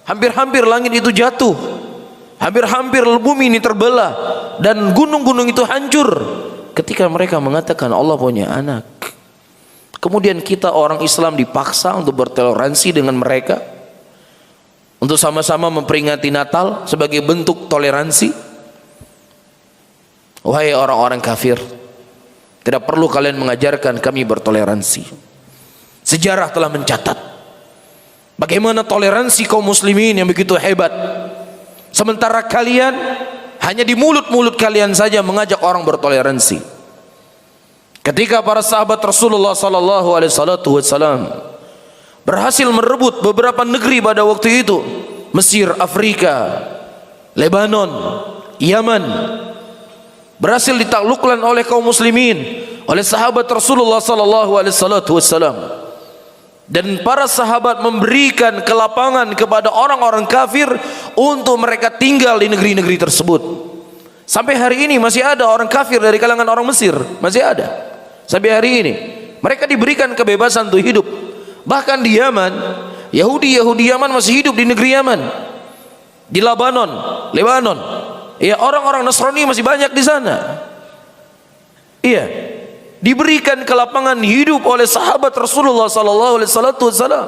Hampir-hampir langit itu jatuh, hampir-hampir bumi ini terbelah dan gunung-gunung itu hancur ketika mereka mengatakan Allah punya anak. Kemudian kita orang Islam dipaksa untuk bertoleransi dengan mereka, untuk sama-sama memperingati Natal sebagai bentuk toleransi. Wahai orang-orang kafir, tidak perlu kalian mengajarkan kami bertoleransi. Sejarah telah mencatat bagaimana toleransi kaum muslimin yang begitu hebat, sementara kalian hanya di mulut-mulut kalian saja mengajak orang bertoleransi. Ketika para sahabat Rasulullah sallallahu alaihi wasallam berhasil merebut beberapa negeri pada waktu itu, Mesir, Afrika, Lebanon, Yaman, berhasil ditaklukkan oleh kaum muslimin, oleh sahabat Rasulullah sallallahu alaihi wasallam. Dan para sahabat memberikan kelapangan kepada orang-orang kafir untuk mereka tinggal di negeri-negeri tersebut. Sampai hari ini masih ada orang kafir dari kalangan orang Mesir, masih ada. Sampai hari ini mereka diberikan kebebasan untuk hidup. Bahkan di Yaman, Yahudi Yaman masih hidup di negeri Yaman, di Lebanon. Ya, orang-orang Nasrani masih banyak di sana. Iya, diberikan kelapangan hidup oleh sahabat Rasulullah sallallahu alaihi wasallam.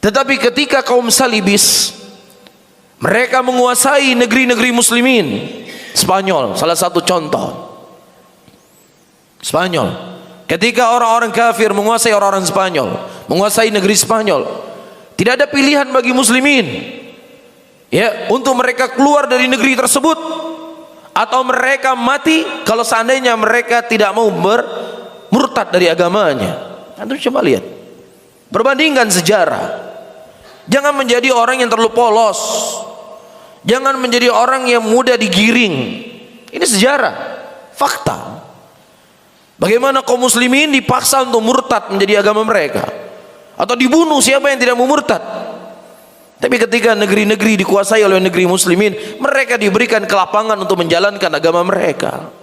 Tetapi ketika kaum salibis mereka menguasai negeri-negeri muslimin, Spanyol salah satu contoh. Spanyol, ketika orang-orang kafir menguasai orang-orang Spanyol, menguasai negeri Spanyol, tidak ada pilihan bagi muslimin, ya, untuk mereka keluar dari negeri tersebut atau mereka mati kalau seandainya mereka tidak mau murtad dari agamanya. Antum coba lihat, perbandingkan sejarah. Jangan menjadi orang yang terlalu polos, jangan menjadi orang yang mudah digiring. Ini sejarah, fakta. Bagaimana kaum muslimin dipaksa untuk murtad menjadi agama mereka, atau dibunuh siapa yang tidak mau murtad. Tapi ketika negeri-negeri dikuasai oleh negeri muslimin, mereka diberikan kelapangan untuk menjalankan agama mereka.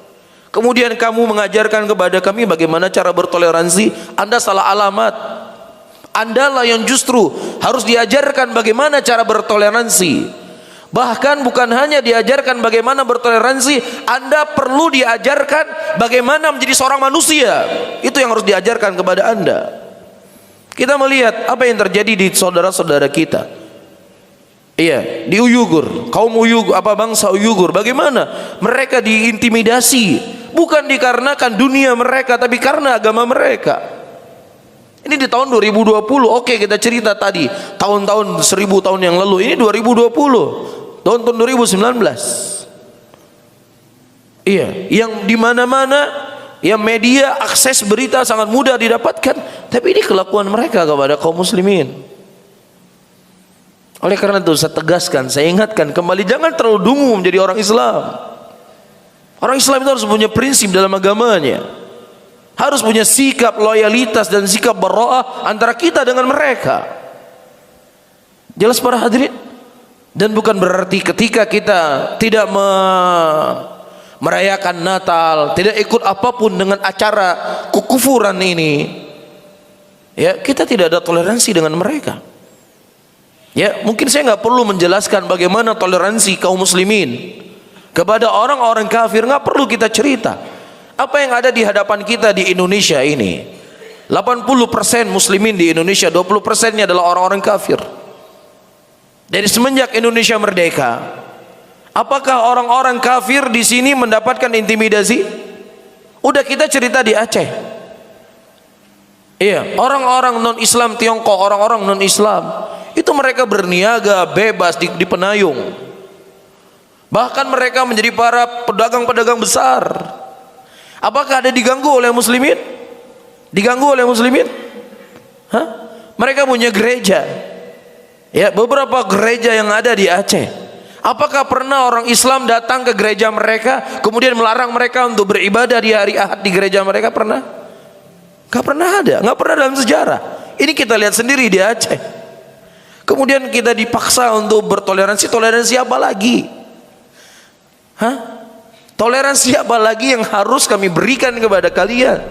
Kemudian kamu mengajarkan kepada kami bagaimana cara bertoleransi. Anda salah alamat. Anda lah yang justru harus diajarkan bagaimana cara bertoleransi. Bahkan bukan hanya diajarkan bagaimana bertoleransi, Anda perlu diajarkan bagaimana menjadi seorang manusia. Itu yang harus diajarkan kepada Anda. Kita melihat apa yang terjadi di saudara-saudara kita. Iya, di Uyghur, kaum Uyghur, bangsa Uyghur, bagaimana mereka diintimidasi, bukan dikarenakan dunia mereka, tapi karena agama mereka. Ini di tahun 2020. Oke, kita cerita tadi tahun-tahun 1000 tahun yang lalu. Ini 2020. Tahun 2019. Iya, yang di mana-mana yang media akses berita sangat mudah didapatkan, tapi ini kelakuan mereka kepada kaum muslimin. Oleh karena itu saya tegaskan, saya ingatkan kembali, jangan terlalu dungu menjadi orang Islam. Orang Islam itu harus punya prinsip dalam agamanya, harus punya sikap loyalitas dan sikap bara'ah antara kita dengan mereka. Jelas para hadirin? Dan bukan berarti ketika kita tidak merayakan Natal, tidak ikut apapun dengan acara kekufuran ini, ya, kita tidak ada toleransi dengan mereka. Ya, mungkin saya nggak perlu menjelaskan bagaimana toleransi kaum muslimin kepada orang-orang kafir, nggak perlu kita cerita. Apa yang ada di hadapan kita di Indonesia ini, 80% muslimin di Indonesia, 20%-nya adalah orang-orang kafir. Dari semenjak Indonesia merdeka, apakah orang-orang kafir di sini mendapatkan intimidasi? Udah kita cerita di Aceh. Iya, orang-orang non-Islam Tiongkok, orang-orang non-Islam itu mereka berniaga bebas di Penayung. Bahkan mereka menjadi para pedagang-pedagang besar. Apakah ada diganggu oleh muslimin? Diganggu oleh muslimin? Hah? Mereka punya gereja. Ya, beberapa gereja yang ada di Aceh. Apakah pernah orang Islam datang ke gereja mereka kemudian melarang mereka untuk beribadah di hari Ahad di gereja mereka? Pernah? Gak pernah ada, gak pernah dalam sejarah. Ini kita lihat sendiri di Aceh. Kemudian kita dipaksa untuk bertoleransi. Toleransi apa lagi? Hah? Toleransi apa lagi yang harus kami berikan kepada kalian?